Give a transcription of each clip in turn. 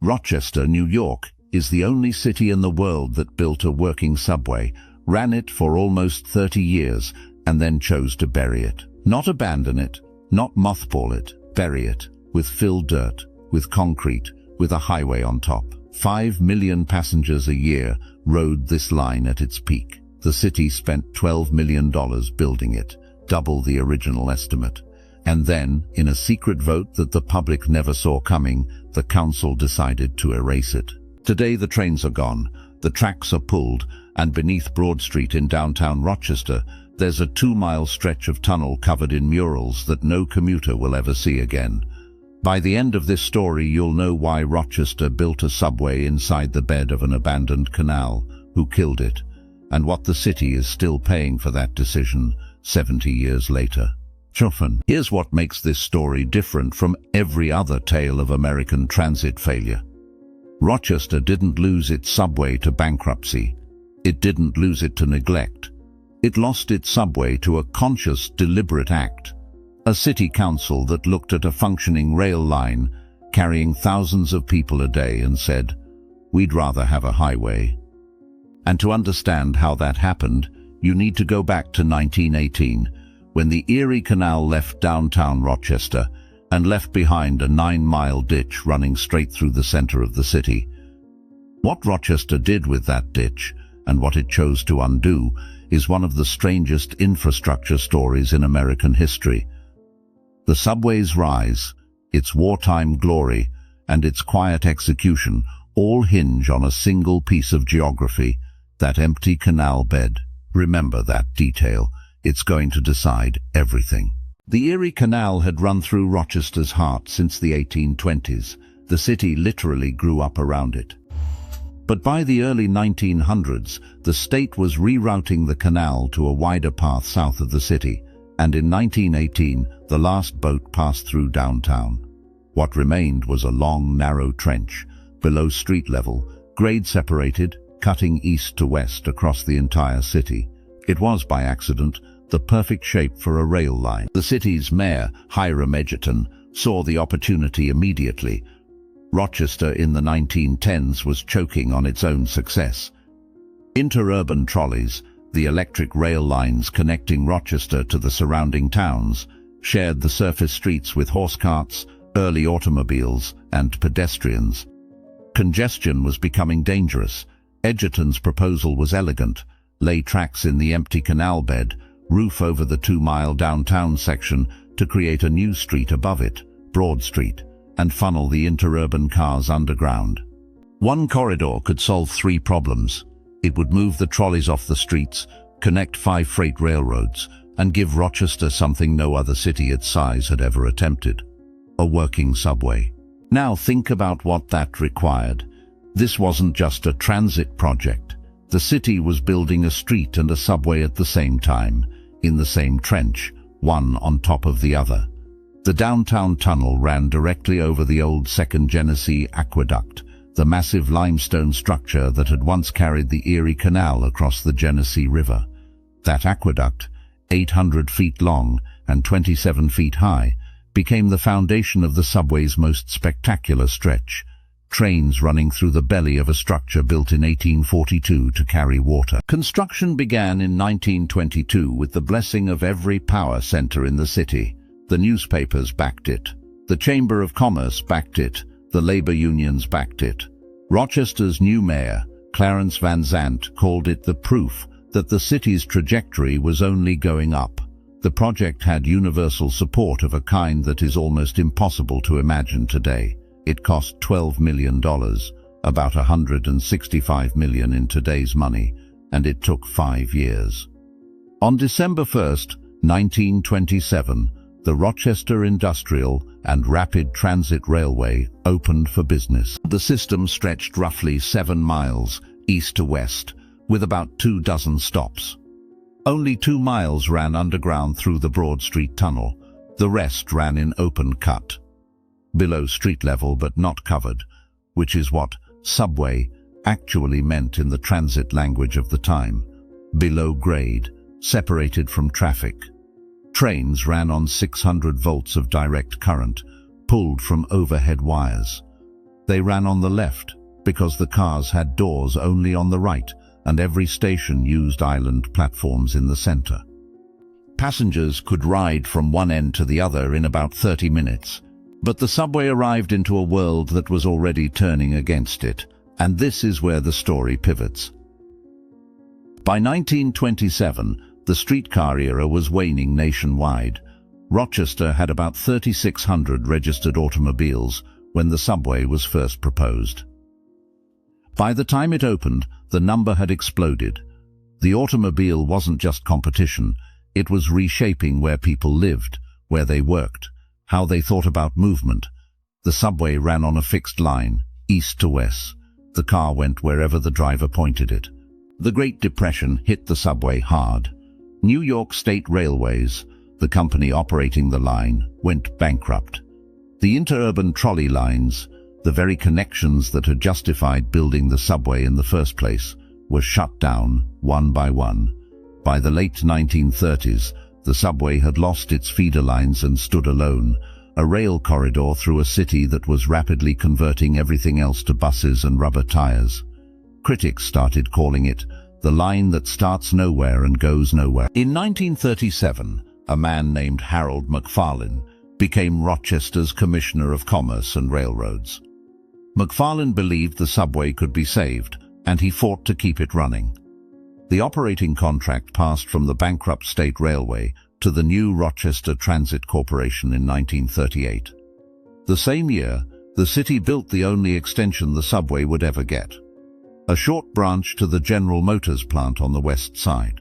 Rochester, New York, is the only city in the world that built a working subway, ran it for almost 30 years, and then chose to bury it. Not abandon it, not mothball it, bury it, with filled dirt, with concrete, with a highway on top. 5 million passengers a year rode this line at its peak. The city spent $12 million building it, double the original estimate. And then, in a secret vote that the public never saw coming, the council decided to erase it. Today the trains are gone, the tracks are pulled, and beneath Broad Street in downtown Rochester, there's a 2-mile stretch of tunnel covered in murals that no commuter will ever see again. By the end of this story, you'll know why Rochester built a subway inside the bed of an abandoned canal, who killed it, and what the city is still paying for that decision 70 years later. Here's what makes this story different from every other tale of American transit failure. Rochester didn't lose its subway to bankruptcy. It didn't lose it to neglect. It lost its subway to a conscious, deliberate act. A city council that looked at a functioning rail line carrying thousands of people a day and said, "We'd rather have a highway." And to understand how that happened, you need to go back to 1918, when the Erie Canal left downtown Rochester and left behind a 9-mile ditch running straight through the center of the city. What Rochester did with that ditch, and what it chose to undo, is one of the strangest infrastructure stories in American history. The subway's rise, its wartime glory, and its quiet execution all hinge on a single piece of geography, that empty canal bed. Remember that detail. It's going to decide everything. The Erie Canal had run through Rochester's heart since the 1820s. The city literally grew up around it. But by the early 1900s, the state was rerouting the canal to a wider path south of the city, and in 1918, the last boat passed through downtown. What remained was a long, narrow trench, below street level, grade separated, cutting east to west across the entire city. It was, by accident, the perfect shape for a rail line. The city's mayor, Hiram Edgerton, saw the opportunity immediately. Rochester in the 1910s was choking on its own success. Interurban trolleys, the electric rail lines connecting Rochester to the surrounding towns, shared the surface streets with horse carts, early automobiles, and pedestrians. Congestion was becoming dangerous. Edgerton's proposal was elegant: lay tracks in the empty canal bed, roof over the 2-mile downtown section to create a new street above it, Broad Street, and funnel the interurban cars underground. One corridor could solve 3 problems. It would move the trolleys off the streets, connect 5 freight railroads, and give Rochester something no other city its size had ever attempted: a working subway. Now think about what that required. This wasn't just a transit project. The city was building a street and a subway at the same time, in the same trench, one on top of the other. The downtown tunnel ran directly over the old Second Genesee Aqueduct, the massive limestone structure that had once carried the Erie Canal across the Genesee River. That aqueduct, 800 feet long and 27 feet high, became the foundation of the subway's most spectacular stretch, trains running through the belly of a structure built in 1842 to carry water. Construction began in 1922 with the blessing of every power center in the city. The newspapers backed it. The Chamber of Commerce backed it. The labor unions backed it. Rochester's new mayor, Clarence Van Zandt, called it the proof that the city's trajectory was only going up. The project had universal support of a kind that is almost impossible to imagine today. It cost $12 million, about $165 million in today's money, and it took 5 years. On December 1st, 1927, the Rochester Industrial and Rapid Transit Railway opened for business. The system stretched roughly 7 miles east to west, with about 24 stops. Only 2 miles ran underground through the Broad Street Tunnel. The rest ran in open cut, below street level but not covered, which is what subway actually meant in the transit language of the time. Below grade, separated from traffic. Trains ran on 600 volts of direct current, pulled from overhead wires. They ran on the left, because the cars had doors only on the right, and every station used island platforms in the center. Passengers could ride from one end to the other in about 30 minutes. But the subway arrived into a world that was already turning against it, and this is where the story pivots. By 1927, the streetcar era was waning nationwide. Rochester had about 3,600 registered automobiles when the subway was first proposed. By the time it opened, the number had exploded. The automobile wasn't just competition, it was reshaping where people lived, where they worked, how they thought about movement. The subway ran on a fixed line, east to west. The car went wherever the driver pointed it. The Great Depression hit the subway hard. New York State Railways, the company operating the line, went bankrupt. The interurban trolley lines, the very connections that had justified building the subway in the first place, were shut down one by one. By the late 1930s, the subway had lost its feeder lines and stood alone, a rail corridor through a city that was rapidly converting everything else to buses and rubber tires. Critics started calling it the line that starts nowhere and goes nowhere. In 1937, a man named Harold McFarlin became Rochester's Commissioner of Commerce and Railroads. McFarlin believed the subway could be saved, and he fought to keep it running. The operating contract passed from the bankrupt State Railway to the new Rochester Transit Corporation in 1938. The same year, the city built the only extension the subway would ever get, a short branch to the General Motors plant on the west side.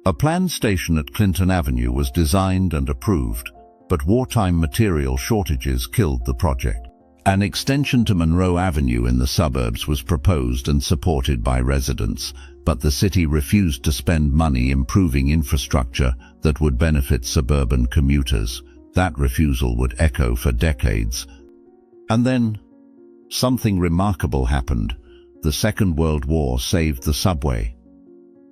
A planned station at Clinton Avenue was designed and approved, but wartime material shortages killed the project. An extension to Monroe Avenue in the suburbs was proposed and supported by residents, but the city refused to spend money improving infrastructure that would benefit suburban commuters. That refusal would echo for decades. And then, something remarkable happened. The Second World War saved the subway.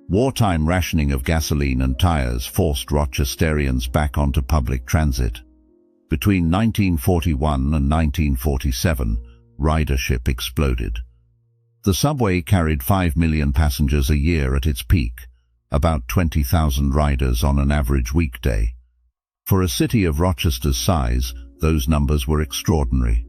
Wartime rationing of gasoline and tires forced Rochesterians back onto public transit. Between 1941 and 1947, ridership exploded. The subway carried 5 million passengers a year at its peak, about 20,000 riders on an average weekday. For a city of Rochester's size, those numbers were extraordinary.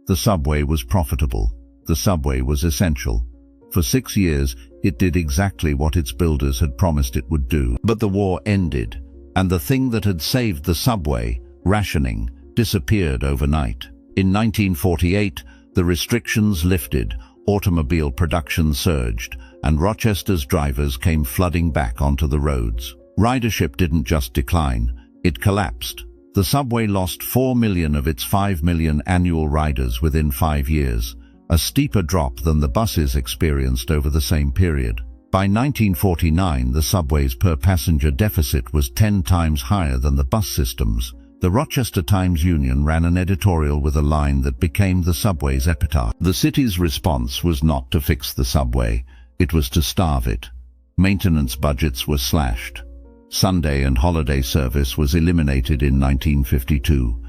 The subway was profitable. The subway was essential. For 6 years, it did exactly what its builders had promised it would do. But the war ended, and the thing that had saved the subway, rationing, disappeared overnight. In 1948, the restrictions lifted, automobile production surged, and Rochester's drivers came flooding back onto the roads. Ridership didn't just decline, it collapsed. The subway lost 4 million of its 5 million annual riders within 5 years, a steeper drop than the buses experienced over the same period. By 1949, the subway's per-passenger deficit was 10 times higher than the bus systems. The Rochester Times-Union ran an editorial with a line that became the subway's epitaph. The city's response was not to fix the subway, it was to starve it. Maintenance budgets were slashed. Sunday and holiday service was eliminated in 1952.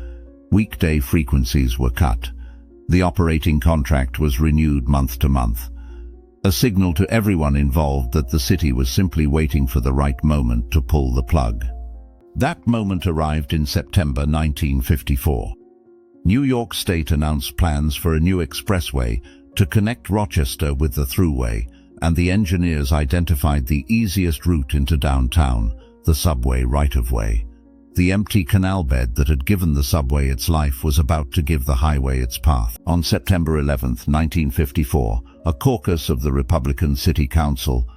Weekday frequencies were cut. The operating contract was renewed month to month, a signal to everyone involved that the city was simply waiting for the right moment to pull the plug. That moment arrived in September 1954. New York State announced plans for a new expressway to connect Rochester with the Thruway, and the engineers identified the easiest route into downtown, the subway right-of-way. The empty canal bed that had given the subway its life was about to give the highway its path. On September 11, 1954, a caucus of the Republican City Council,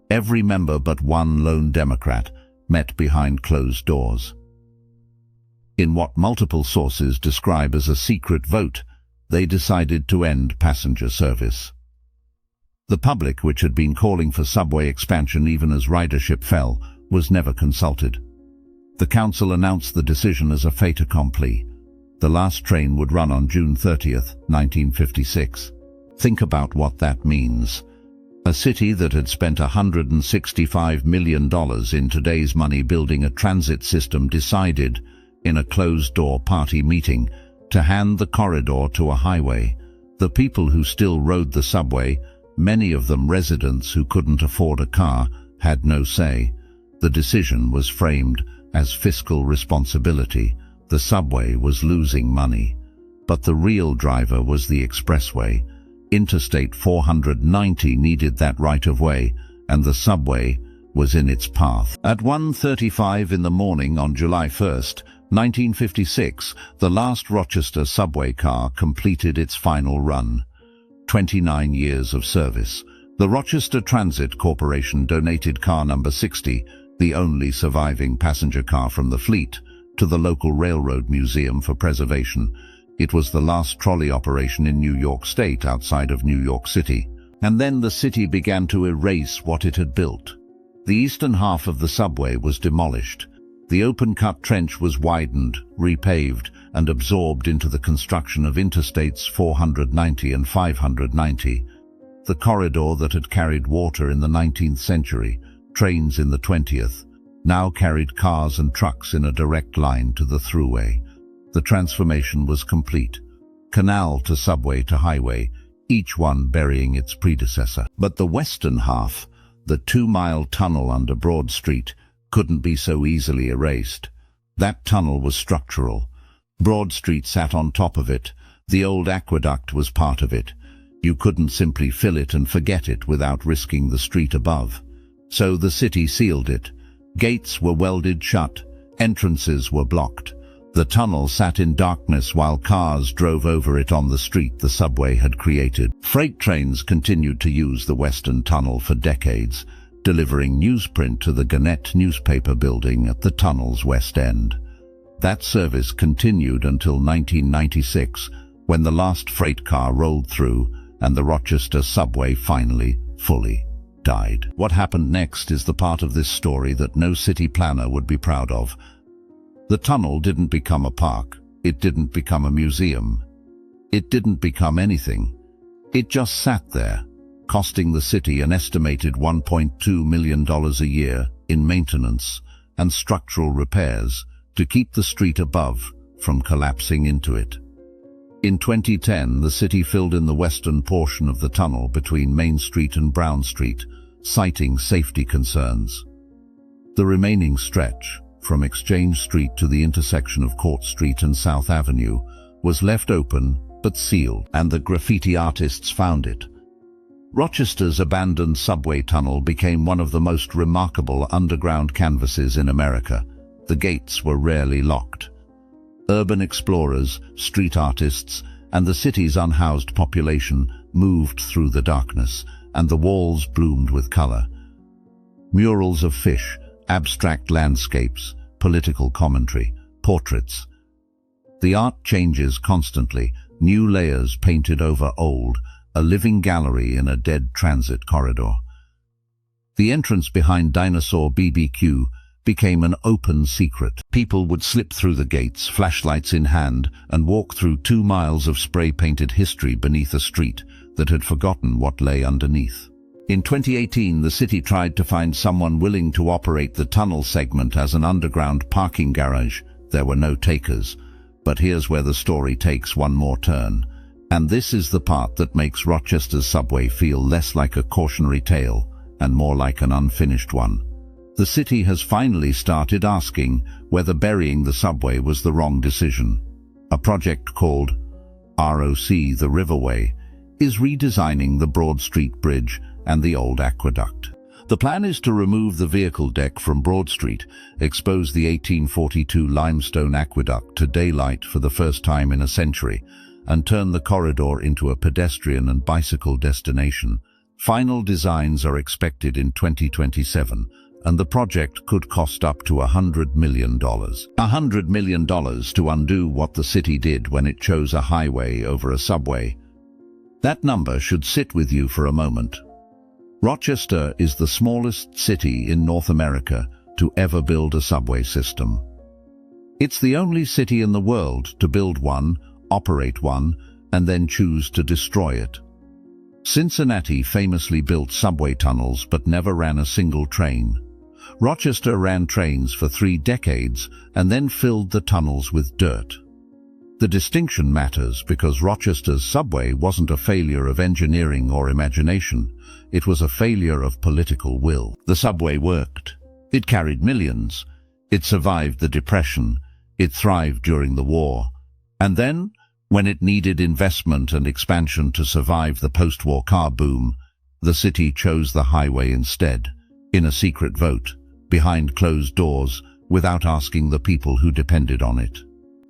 every member but one lone Democrat, met behind closed doors. In what multiple sources describe as a secret vote, they decided to end passenger service. The public, which had been calling for subway expansion even as ridership fell, was never consulted. The council announced the decision as a fait accompli. The last train would run on June 30, 1956. Think about what that means. A city that had spent $165 million in today's money building a transit system decided, in a closed-door party meeting, to hand the corridor to a highway, The people who still rode the subway, many of them residents who couldn't afford a car, had no say. The decision was framed as fiscal responsibility. The subway was losing money. But the real driver was the expressway. Interstate 490 needed that right-of-way, and the subway was in its path. At 1:35 in the morning on July 1st, 1956, the last Rochester subway car completed its final run. 29 years of service. The Rochester Transit Corporation donated car number 60, the only surviving passenger car from the fleet, to the local railroad museum for preservation. It was the last trolley operation in New York State outside of New York City. And then the city began to erase what it had built. The eastern half of the subway was demolished. The open-cut trench was widened, repaved, and absorbed into the construction of Interstates 490 and 590. The corridor that had carried water in the 19th century, trains in the 20th, now carried cars and trucks in a direct line to the thruway. The transformation was complete. Canal to subway to highway, each one burying its predecessor. But the western half, the 2-mile tunnel under Broad Street, couldn't be so easily erased. That tunnel was structural. Broad Street sat on top of it. The old aqueduct was part of it. You couldn't simply fill it and forget it without risking the street above. So the city sealed it. Gates were welded shut. Entrances were blocked. The tunnel sat in darkness while cars drove over it on the street the subway had created. Freight trains continued to use the Western Tunnel for decades, delivering newsprint to the Gannett newspaper building at the tunnel's west end. That service continued until 1996, when the last freight car rolled through and the Rochester Subway finally, fully died. What happened next is the part of this story that no city planner would be proud of. The tunnel didn't become a park. It didn't become a museum. It didn't become anything. It just sat there, costing the city an estimated $1.2 million a year in maintenance and structural repairs to keep the street above from collapsing into it. In 2010, the city filled in the western portion of the tunnel between Main Street and Brown Street, citing safety concerns. The remaining stretch, from Exchange Street to the intersection of Court Street and South Avenue, was left open but sealed, and the graffiti artists found it. Rochester's abandoned subway tunnel became one of the most remarkable underground canvases in America. The gates were rarely locked. Urban explorers, street artists, and the city's unhoused population moved through the darkness, and the walls bloomed with color. Murals of fish, abstract landscapes, political commentary, portraits. The art changes constantly, new layers painted over old, a living gallery in a dead transit corridor. The entrance behind Dinosaur BBQ became an open secret. People would slip through the gates, flashlights in hand, and walk through 2 miles of spray-painted history beneath a street that had forgotten what lay underneath. In 2018, the city tried to find someone willing to operate the tunnel segment as an underground parking garage. There were no takers. But here's where the story takes one more turn. And this is the part that makes Rochester's subway feel less like a cautionary tale and more like an unfinished one. The city has finally started asking whether burying the subway was the wrong decision. A project called ROC the Riverway is redesigning the Broad Street Bridge and the old aqueduct. The plan is to remove the vehicle deck from Broad Street, expose the 1842 limestone aqueduct to daylight for the first time in a century, and turn the corridor into a pedestrian and bicycle destination. Final designs are expected in 2027, and the project could cost up to $100 million. $100 million to undo what the city did when it chose a highway over a subway. That number should sit with you for a moment. Rochester is the smallest city in North America to ever build a subway system. It's the only city in the world to build one, operate one, and then choose to destroy it. Cincinnati famously built subway tunnels but never ran a single train. Rochester ran trains for 3 decades and then filled the tunnels with dirt. The distinction matters because Rochester's subway wasn't a failure of engineering or imagination. It was a failure of political will. The subway worked. It carried millions. It survived the Depression. It thrived during the war. And then, when it needed investment and expansion to survive the post-war car boom, the city chose the highway instead, in a secret vote, behind closed doors, without asking the people who depended on it.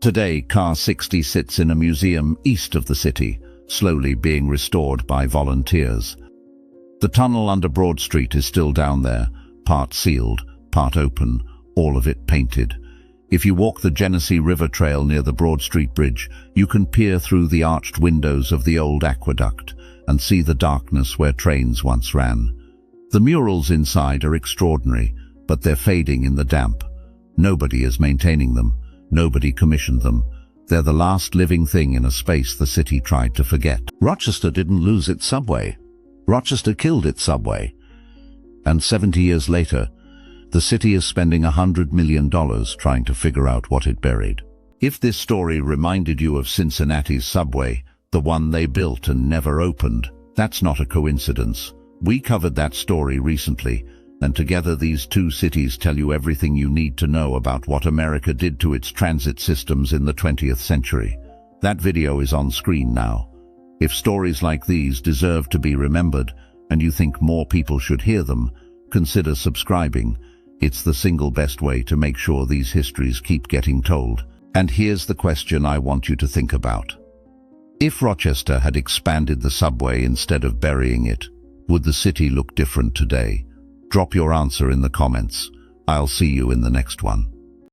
Today, Car 60 sits in a museum east of the city, slowly being restored by volunteers. The tunnel under Broad Street is still down there, part sealed, part open, all of it painted. If you walk the Genesee River Trail near the Broad Street Bridge, you can peer through the arched windows of the old aqueduct and see the darkness where trains once ran. The murals inside are extraordinary, but they're fading in the damp. Nobody is maintaining them. Nobody commissioned them. They're the last living thing in a space the city tried to forget. Rochester didn't lose its subway. Rochester killed its subway. And 70 years later, the city is spending $100 million trying to figure out what it buried. If this story reminded you of Cincinnati's subway, the one they built and never opened, that's not a coincidence. We covered that story recently, and together these two cities tell you everything you need to know about what America did to its transit systems in the 20th century. That video is on screen now. If stories like these deserve to be remembered, and you think more people should hear them, consider subscribing. It's the single best way to make sure these histories keep getting told. And here's the question I want you to think about. If Rochester had expanded the subway instead of burying it, would the city look different today? Drop your answer in the comments. I'll see you in the next one.